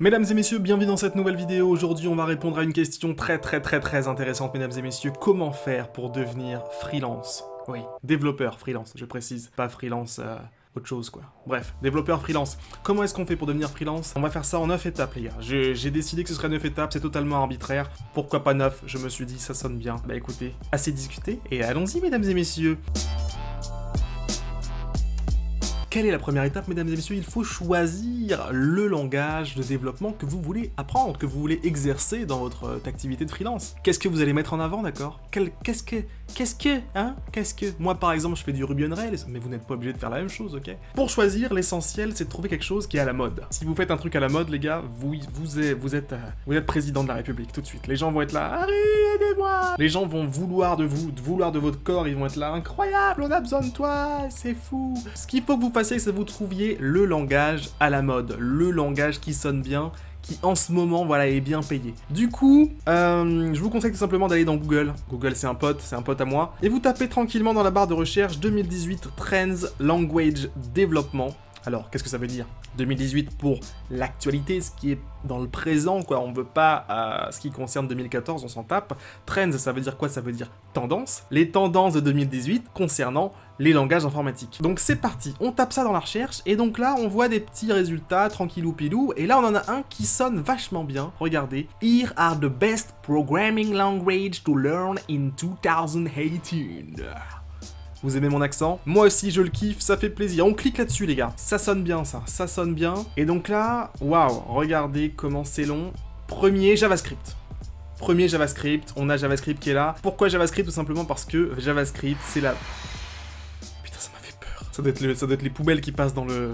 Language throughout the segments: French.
Mesdames et messieurs, bienvenue dans cette nouvelle vidéo. Aujourd'hui, on va répondre à une question très intéressante, mesdames et messieurs. Comment faire pour devenir freelance? Oui, développeur freelance, je précise, pas freelance autre chose quoi. Bref, développeur freelance. Comment est-ce qu'on fait pour devenir freelance? On va faire ça en 9 étapes les gars. J'ai décidé que ce serait 9 étapes, c'est totalement arbitraire. Pourquoi pas 9? Je me suis dit ça sonne bien. Bah écoutez, assez discuté et allons-y mesdames et messieurs. Quelle est la première étape, mesdames et messieurs? Il faut choisir le langage de développement que vous voulez apprendre, que vous voulez exercer dans votre activité de freelance. Qu'est-ce que vous allez mettre en avant, d'accord? Qu'est-ce que... Moi, par exemple, je fais du Ruby on Rails, mais vous n'êtes pas obligé de faire la même chose, ok? Pour choisir, l'essentiel, c'est de trouver quelque chose qui est à la mode. Si vous faites un truc à la mode, les gars, vous êtes président de la République, tout de suite. Les gens vont être là, Harry, aidez-moi! Les gens vont vouloir de vous, vouloir de votre corps, ils vont être là, incroyable, on a besoin de toi, c'est fou! Ce qu'il faut que vous fassiez, c'est que vous trouviez le langage à la mode, le langage qui sonne bien, qui en ce moment, voilà, est bien payé. Du coup, je vous conseille tout simplement d'aller dans Google. Google, c'est un pote à moi. Et vous tapez tranquillement dans la barre de recherche 2018 Trends Language Development. Alors, qu'est-ce que ça veut dire? 2018 pour l'actualité, ce qui est dans le présent, quoi. On veut pas ce qui concerne 2014, on s'en tape. Trends, ça veut dire quoi? Ça veut dire tendance. Les tendances de 2018 concernant les langages informatiques. Donc c'est parti, on tape ça dans la recherche, et donc là, on voit des petits résultats, tranquillou pilou, et là, on en a un qui sonne vachement bien. Regardez. Here are the best programming language to learn in 2018. Vous aimez mon accent? Moi aussi je le kiffe, ça fait plaisir. On clique là-dessus les gars. Ça sonne bien ça sonne bien. Et donc là, waouh, regardez comment c'est long. Premier JavaScript. Premier JavaScript, on a JavaScript qui est là. Pourquoi JavaScript? Tout simplement parce que JavaScript c'est la... Putain ça m'a fait peur. Ça doit être les poubelles qui passent dans le...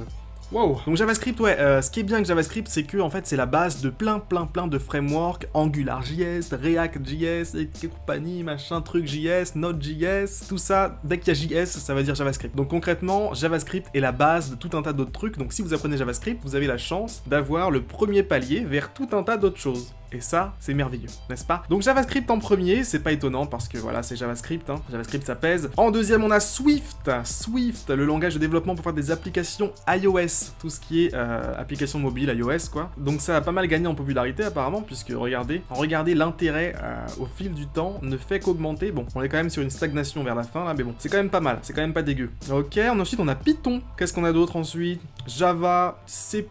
Wow. Donc JavaScript, ouais, ce qui est bien avec JavaScript, c'est que en fait c'est la base de plein de frameworks, AngularJS, React.js, et compagnie, machin, truc JS, Node.js, tout ça, dès qu'il y a JS, ça veut dire JavaScript. Donc concrètement, JavaScript est la base de tout un tas d'autres trucs, donc si vous apprenez JavaScript, vous avez la chance d'avoir le premier palier vers tout un tas d'autres choses. Et ça, c'est merveilleux, n'est-ce pas? Donc JavaScript en premier, c'est pas étonnant parce que voilà, c'est JavaScript, hein. JavaScript ça pèse. En deuxième, on a Swift. Swift, le langage de développement pour faire des applications iOS, tout ce qui est application mobile iOS quoi. Donc ça a pas mal gagné en popularité apparemment, puisque regardez l'intérêt au fil du temps ne fait qu'augmenter. Bon, on est quand même sur une stagnation vers la fin là, mais bon, c'est quand même pas mal, c'est quand même pas dégueu. Ok, ensuite on a Python. Qu'est-ce qu'on a d'autre ensuite? Java, C++,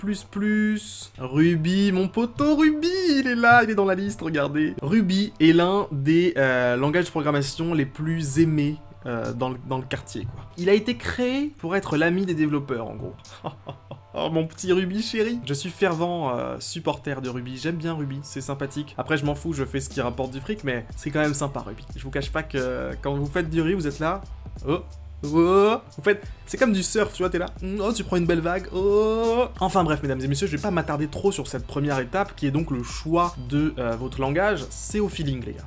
Ruby, mon poteau Ruby, il est là, il est dans la liste, regardez. Ruby est l'un des langages de programmation les plus aimés dans le quartier, quoi. Il a été créé pour être l'ami des développeurs, en gros. Oh, mon petit Ruby chéri. Je suis fervent supporter de Ruby, j'aime bien Ruby, c'est sympathique. Après, je m'en fous, je fais ce qui rapporte du fric, mais c'est quand même sympa, Ruby. Je vous cache pas que quand vous faites du riz, vous êtes là... Oh. Oh, vous faites, c'est comme du surf, tu vois, t'es là, oh, tu prends une belle vague, oh. Enfin bref, mesdames et messieurs, je vais pas m'attarder trop sur cette première étape, qui est donc le choix de votre langage, c'est au feeling, les gars.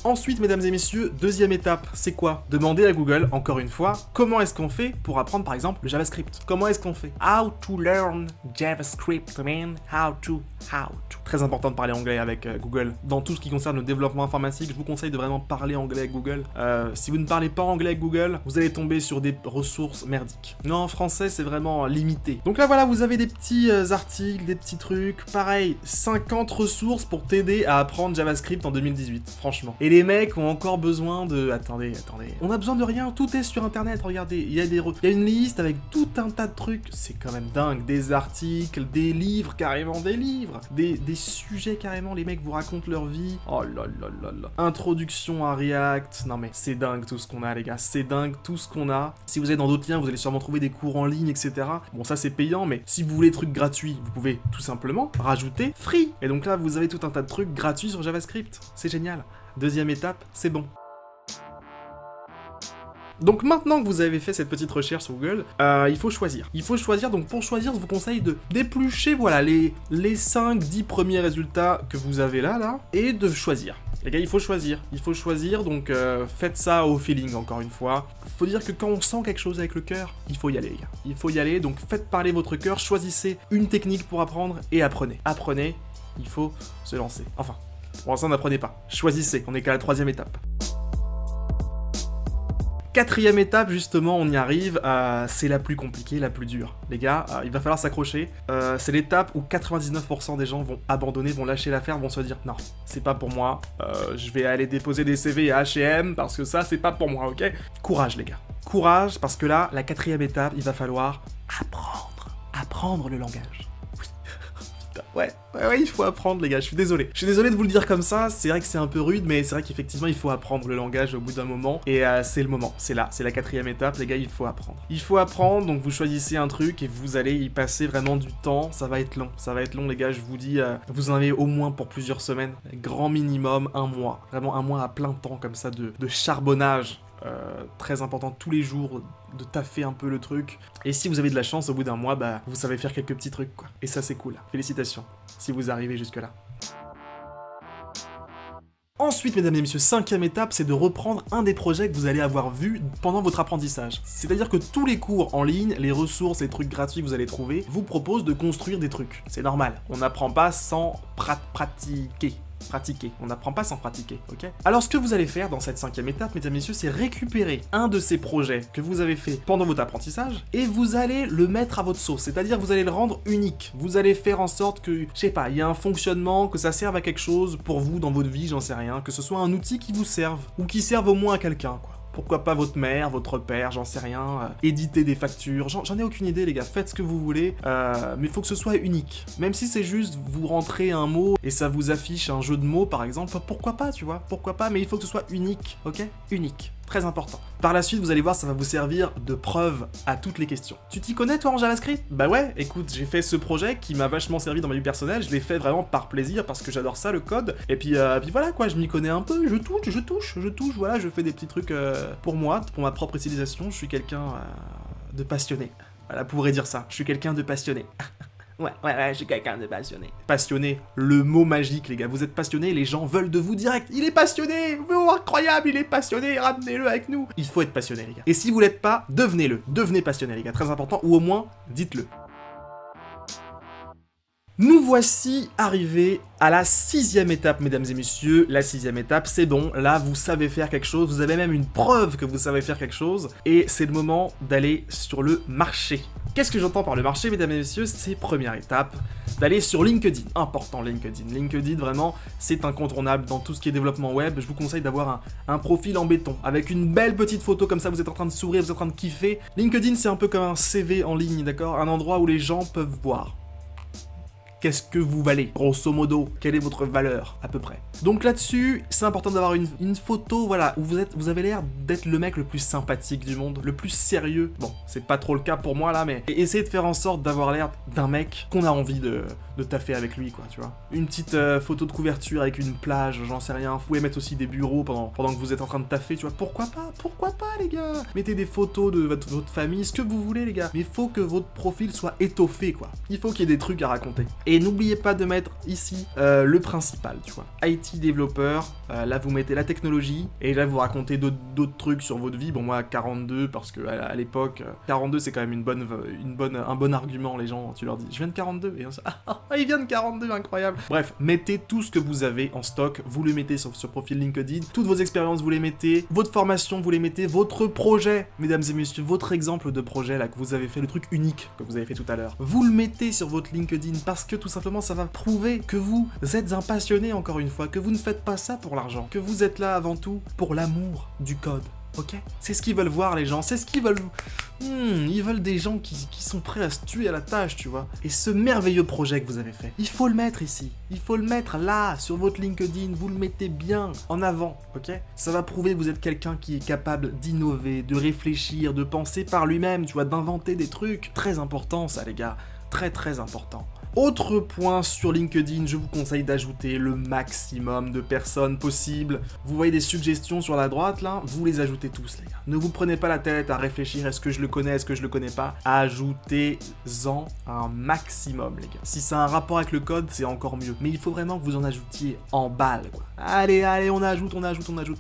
Ensuite, mesdames et messieurs, deuxième étape, c'est quoi? Demandez à Google, encore une fois, comment est-ce qu'on fait pour apprendre par exemple le JavaScript? Comment est-ce qu'on fait? How to learn JavaScript, man. How to. Très important de parler anglais avec Google. Dans tout ce qui concerne le développement informatique, je vous conseille de vraiment parler anglais avec Google. Si vous ne parlez pas anglais avec Google, vous allez tomber sur des ressources merdiques. Non, en français, c'est vraiment limité. Donc là, voilà, vous avez des petits articles, des petits trucs. Pareil, 50 ressources pour t'aider à apprendre JavaScript en 2018, franchement. Et les mecs ont encore besoin de... Attendez. On a besoin de rien, tout est sur internet, regardez. Il y a une liste avec tout un tas de trucs. C'est quand même dingue. Des articles, des livres, carrément des livres. Des sujets carrément, les mecs vous racontent leur vie. Oh là là là là. Introduction à React. Non mais c'est dingue tout ce qu'on a les gars. C'est dingue tout ce qu'on a. Si vous êtes dans d'autres liens, vous allez sûrement trouver des cours en ligne, etc. Bon ça c'est payant, mais si vous voulez des trucs gratuits, vous pouvez tout simplement rajouter free. Et donc là vous avez tout un tas de trucs gratuits sur JavaScript. C'est génial. Deuxième étape, c'est bon. Donc maintenant que vous avez fait cette petite recherche sur Google, il faut choisir. Il faut choisir, donc pour choisir, je vous conseille de d'éplucher, voilà, les 5-10 premiers résultats que vous avez là, et de choisir. Les gars, il faut choisir, donc faites ça au feeling, encore une fois. Faut dire que quand on sent quelque chose avec le cœur, il faut y aller, les gars. Il faut y aller, donc faites parler votre cœur, choisissez une technique pour apprendre, et apprenez. Apprenez, il faut se lancer. Enfin, pour l'instant, n'apprenez pas. Choisissez, on est qu'à la 3e étape. 4e étape, justement, on y arrive, c'est la plus compliquée, la plus dure. Les gars, il va falloir s'accrocher. C'est l'étape où 99% des gens vont abandonner, vont lâcher l'affaire, vont se dire non, c'est pas pour moi, je vais aller déposer des CV à H&M parce que ça, c'est pas pour moi, ok? Courage, les gars. Courage, parce que là, la 4e étape, il va falloir apprendre le langage. Ouais, il faut apprendre les gars, je suis désolé de vous le dire comme ça, c'est vrai que c'est un peu rude, mais c'est vrai qu'effectivement il faut apprendre le langage au bout d'un moment, et c'est le moment, c'est là, c'est la 4e étape les gars, il faut apprendre. Il faut apprendre, donc vous choisissez un truc et vous allez y passer vraiment du temps, ça va être long les gars, je vous dis, vous en avez au moins pour plusieurs semaines, grand minimum 1 mois, vraiment 1 mois à plein temps comme ça de charbonnage. Très important tous les jours de taffer un peu le truc, et si vous avez de la chance au bout d'un mois, bah vous savez faire quelques petits trucs quoi, et ça c'est cool, félicitations si vous arrivez jusque là. Ensuite, mesdames et messieurs, 5e étape, c'est de reprendre un des projets que vous allez avoir vu pendant votre apprentissage. C'est-à-dire que tous les cours en ligne, les ressources, les trucs gratuits que vous allez trouver, vous proposent de construire des trucs. C'est normal, on n'apprend pas sans pratiquer. On n'apprend pas sans pratiquer, ok? Alors ce que vous allez faire dans cette 5e étape, mesdames et messieurs, c'est récupérer un de ces projets que vous avez fait pendant votre apprentissage et vous allez le mettre à votre sauce, c'est-à-dire vous allez le rendre unique. Vous allez faire en sorte que, je sais pas, il y a un fonctionnement, que ça serve à quelque chose pour vous dans votre vie, j'en sais rien, que ce soit un outil qui vous serve ou qui serve au moins à quelqu'un, quoi. Pourquoi pas votre mère, votre père, j'en sais rien, éditer des factures, j'en ai aucune idée les gars, faites ce que vous voulez, mais il faut que ce soit unique. Même si c'est juste vous rentrez un mot et ça vous affiche un jeu de mots par exemple, pourquoi pas tu vois, pourquoi pas, mais il faut que ce soit unique, ok? Unique. Très important. Par la suite, vous allez voir, ça va vous servir de preuve à toutes les questions. Tu t'y connais toi en JavaScript? Bah ouais, écoute, j'ai fait ce projet qui m'a vachement servi dans ma vie personnelle, je l'ai fait vraiment par plaisir parce que j'adore ça, le code, et puis voilà quoi, je m'y connais un peu, je touche, voilà, je fais des petits trucs pour moi, pour ma propre utilisation, je suis quelqu'un de passionné. Voilà, vous pourrez dire ça, je suis quelqu'un de passionné. Ouais, je suis quelqu'un de passionné. Passionné, le mot magique, les gars. Vous êtes passionné, les gens veulent de vous direct. Il est passionné, oh, incroyable, il est passionné, ramenez-le avec nous. Il faut être passionné, les gars. Et si vous l'êtes pas, devenez-le. Devenez passionné, les gars. Très important, ou au moins, dites-le. Nous voici arrivés à la 6e étape, mesdames et messieurs. La 6e étape, c'est bon, là vous savez faire quelque chose, vous avez même une preuve que vous savez faire quelque chose, et c'est le moment d'aller sur le marché. Qu'est-ce que j'entends par le marché, mesdames et messieurs? C'est première étape, d'aller sur LinkedIn. Important LinkedIn. LinkedIn, vraiment, c'est incontournable dans tout ce qui est développement web. Je vous conseille d'avoir un profil en béton, avec une belle petite photo, comme ça vous êtes en train de sourire, vous êtes en train de kiffer. LinkedIn, c'est un peu comme un CV en ligne, d'accord? Un endroit où les gens peuvent voir. Qu'est-ce que vous valez, grosso modo, quelle est votre valeur, à peu près. Donc là-dessus, c'est important d'avoir une photo, voilà, où vous avez l'air d'être le mec le plus sympathique du monde, le plus sérieux. Bon, c'est pas trop le cas pour moi là, mais essayez de faire en sorte d'avoir l'air d'un mec qu'on a envie de taffer avec lui, quoi, tu vois. Une petite photo de couverture avec une plage, j'en sais rien. Vous pouvez mettre aussi des bureaux pendant que vous êtes en train de taffer, tu vois. Pourquoi pas, les gars. Mettez des photos de votre famille, ce que vous voulez, les gars. Mais il faut que votre profil soit étoffé, quoi. Il faut qu'il y ait des trucs à raconter. Et n'oubliez pas de mettre ici le principal, tu vois. IT développeur, là vous mettez la technologie, et là vous racontez d'autres trucs sur votre vie. Bon, moi 42, parce que à l'époque, 42 c'est quand même un bon argument, les gens, tu leur dis, je viens de 42, et on se il vient de 42, incroyable. Bref, mettez tout ce que vous avez en stock, vous le mettez sur ce profil LinkedIn, toutes vos expériences vous les mettez, votre formation vous les mettez, votre projet, mesdames et messieurs, votre exemple de projet là que vous avez fait, le truc unique que vous avez fait tout à l'heure, vous le mettez sur votre LinkedIn parce que tout simplement ça va prouver que vous êtes un passionné, encore une fois, que vous ne faites pas ça pour l'argent, que vous êtes là avant tout pour l'amour du code. Ok? C'est ce qu'ils veulent voir, les gens, c'est ce qu'ils veulent. Ils veulent des gens qui sont prêts à se tuer à la tâche, tu vois. Et ce merveilleux projet que vous avez fait, il faut le mettre ici. Il faut le mettre là, sur votre LinkedIn. Vous le mettez bien en avant, ok? Ça va prouver que vous êtes quelqu'un qui est capable d'innover, de réfléchir, de penser par lui-même, tu vois, d'inventer des trucs. Très important, ça, les gars. Très, très important. Autre point sur LinkedIn, je vous conseille d'ajouter le maximum de personnes possible. Vous voyez des suggestions sur la droite là, vous les ajoutez tous, les gars. Ne vous prenez pas la tête à réfléchir, est-ce que je le connais, est-ce que je le connais pas. Ajoutez-en un maximum, les gars. Si ça a un rapport avec le code, c'est encore mieux. Mais il faut vraiment que vous en ajoutiez en balle, quoi. Allez, on ajoute.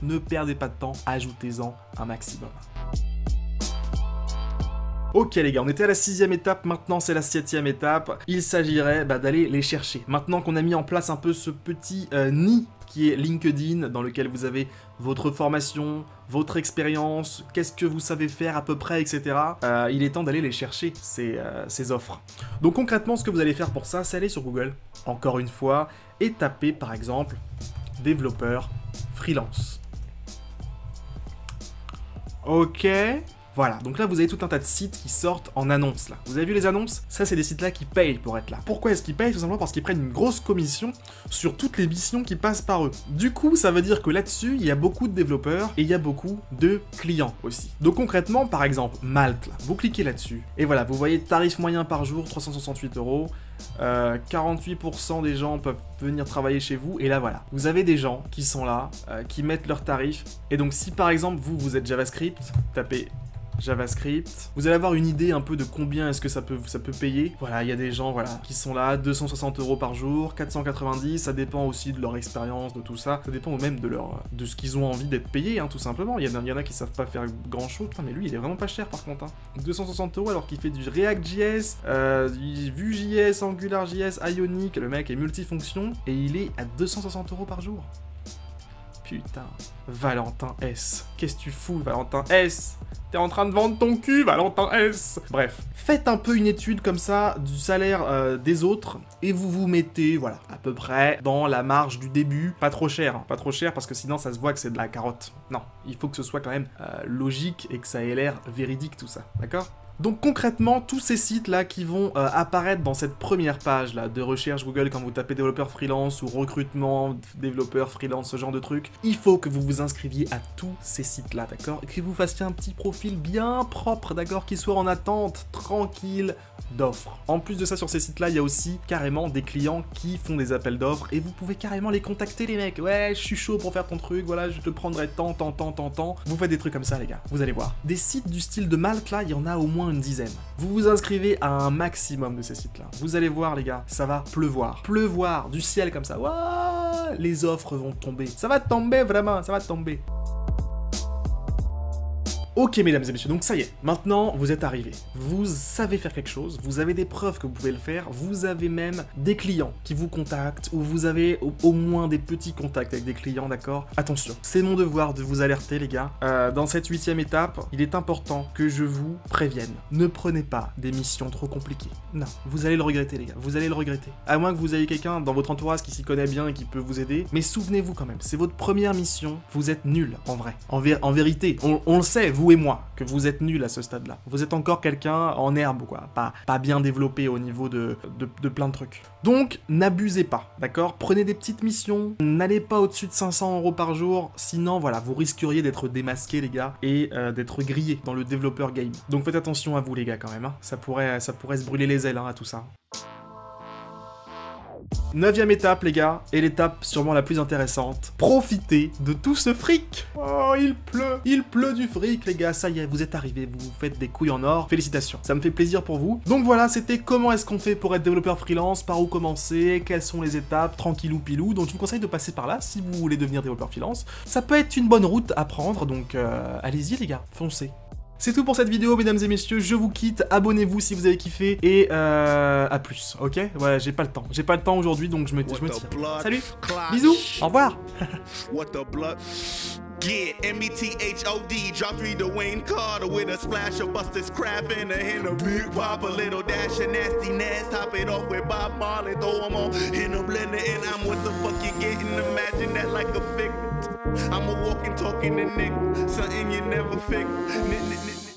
Ne perdez pas de temps, ajoutez-en un maximum. Ok les gars, on était à la 6ème étape, maintenant c'est la 7ème étape. Il s'agirait d'aller les chercher. Maintenant qu'on a mis en place un peu ce petit nid qui est LinkedIn, dans lequel vous avez votre formation, votre expérience, qu'est-ce que vous savez faire à peu près, etc. Il est temps d'aller les chercher, ces offres. Donc concrètement, ce que vous allez faire pour ça, c'est aller sur Google, encore une fois, et taper par exemple « développeur freelance ». Ok. Voilà, donc là vous avez tout un tas de sites qui sortent en annonce là. Vous avez vu les annonces? Ça c'est des sites là qui payent pour être là. Pourquoi est-ce qu'ils payent? Tout simplement parce qu'ils prennent une grosse commission sur toutes les missions qui passent par eux. Du coup, ça veut dire que là-dessus, il y a beaucoup de développeurs et il y a beaucoup de clients aussi. Donc concrètement, par exemple, Malte, là, vous cliquez là-dessus et voilà, vous voyez tarif moyen par jour, 368 €. 48% des gens peuvent venir travailler chez vous et là voilà, vous avez des gens qui sont là, qui mettent leurs tarifs et donc si par exemple vous êtes JavaScript, tapez JavaScript. Vous allez avoir une idée un peu de combien est-ce que ça peut payer. Voilà, il y a des gens voilà, qui sont là, 260 € par jour, 490, ça dépend aussi de leur expérience, de tout ça. Ça dépend même de ce qu'ils ont envie d'être payés, hein, tout simplement. Il y en a qui savent pas faire grand chose. Putain, mais lui, il est vraiment pas cher par contre. Hein. 260 € alors qu'il fait du React.js, Vue.js, AngularJS, Ionic. Le mec est multifonction et il est à 260 € par jour. Putain, Valentin S. Qu'est-ce que tu fous, Valentin S? T'es en train de vendre ton cul, Valentin S. Bref, faites un peu une étude comme ça du salaire des autres et vous vous mettez, voilà, à peu près dans la marge du début. Pas trop cher, hein, pas trop cher parce que sinon ça se voit que c'est de la carotte. Non, il faut que ce soit quand même logique et que ça ait l'air véridique tout ça, d'accord? Donc concrètement, tous ces sites-là qui vont apparaître dans cette première page-là de recherche Google quand vous tapez développeur freelance ou recrutement, développeur freelance, ce genre de trucs, il faut que vous vous inscriviez à tous ces sites-là, d'accord? Et que vous fassiez un petit profil bien propre, d'accord? Qui soit en attente, tranquille, d'offres. En plus de ça, sur ces sites-là, il y a aussi carrément des clients qui font des appels d'offres et vous pouvez carrément les contacter, les mecs. Ouais, je suis chaud pour faire ton truc, voilà, je te prendrai tant. Vous faites des trucs comme ça, les gars, vous allez voir. Des sites du style de Malte, là, il y en a au moins une dizaine. Vous vous inscrivez à un maximum de ces sites-là. Vous allez voir, les gars, ça va pleuvoir. Pleuvoir du ciel comme ça. Ouah, les offres vont tomber. Ça va tomber, vraiment, ça va tomber. Ok mesdames et messieurs, donc ça y est, maintenant vous êtes arrivés, vous savez faire quelque chose, vous avez des preuves que vous pouvez le faire, vous avez même des clients qui vous contactent, ou vous avez au moins des petits contacts avec des clients, d'accord? Attention, c'est mon devoir de vous alerter les gars, dans cette 8ème étape, il est important que je vous prévienne, ne prenez pas des missions trop compliquées, non, vous allez le regretter les gars, vous allez le regretter, à moins que vous ayez quelqu'un dans votre entourage qui s'y connaît bien et qui peut vous aider, mais souvenez-vous quand même, c'est votre première mission, vous êtes nul en vrai, en vérité, on le sait, vous et moi, que vous êtes nuls à ce stade-là. Vous êtes encore quelqu'un en herbe, quoi. Pas bien développé au niveau de plein de trucs. Donc, n'abusez pas, d'accord? Prenez des petites missions, n'allez pas au-dessus de 500 € par jour, sinon, voilà, vous risqueriez d'être démasqué, les gars, et d'être grillé dans le développeur game. Donc faites attention à vous, les gars, quand même, hein. Ça pourrait se brûler les ailes, hein, à tout ça. 9ème étape les gars, et l'étape sûrement la plus intéressante. Profitez de tout ce fric. Oh il pleut du fric les gars, ça y est, vous êtes arrivés, vous vous faites des couilles en or. Félicitations, ça me fait plaisir pour vous. Donc voilà, c'était comment est-ce qu'on fait pour être développeur freelance, par où commencer, quelles sont les étapes, tranquillou pilou. Donc je vous conseille de passer par là si vous voulez devenir développeur freelance. Ça peut être une bonne route à prendre, donc allez-y les gars, foncez. C'est tout pour cette vidéo, mesdames et messieurs, je vous quitte, abonnez-vous si vous avez kiffé, et à plus, ok? Ouais, j'ai pas le temps aujourd'hui, donc je me tire. Salut, bisous, au revoir. Yeah, M-E-T-H-O-D, drop 3 to Wayne Carter with a splash of Buster's crap and a big pop, a little dash of nastiness, top it off with Bob Marley, throw them on in a blender, and I'm what the fuck you getting, imagine that like a figment. I'm a walking, talking nigga, something you never figured.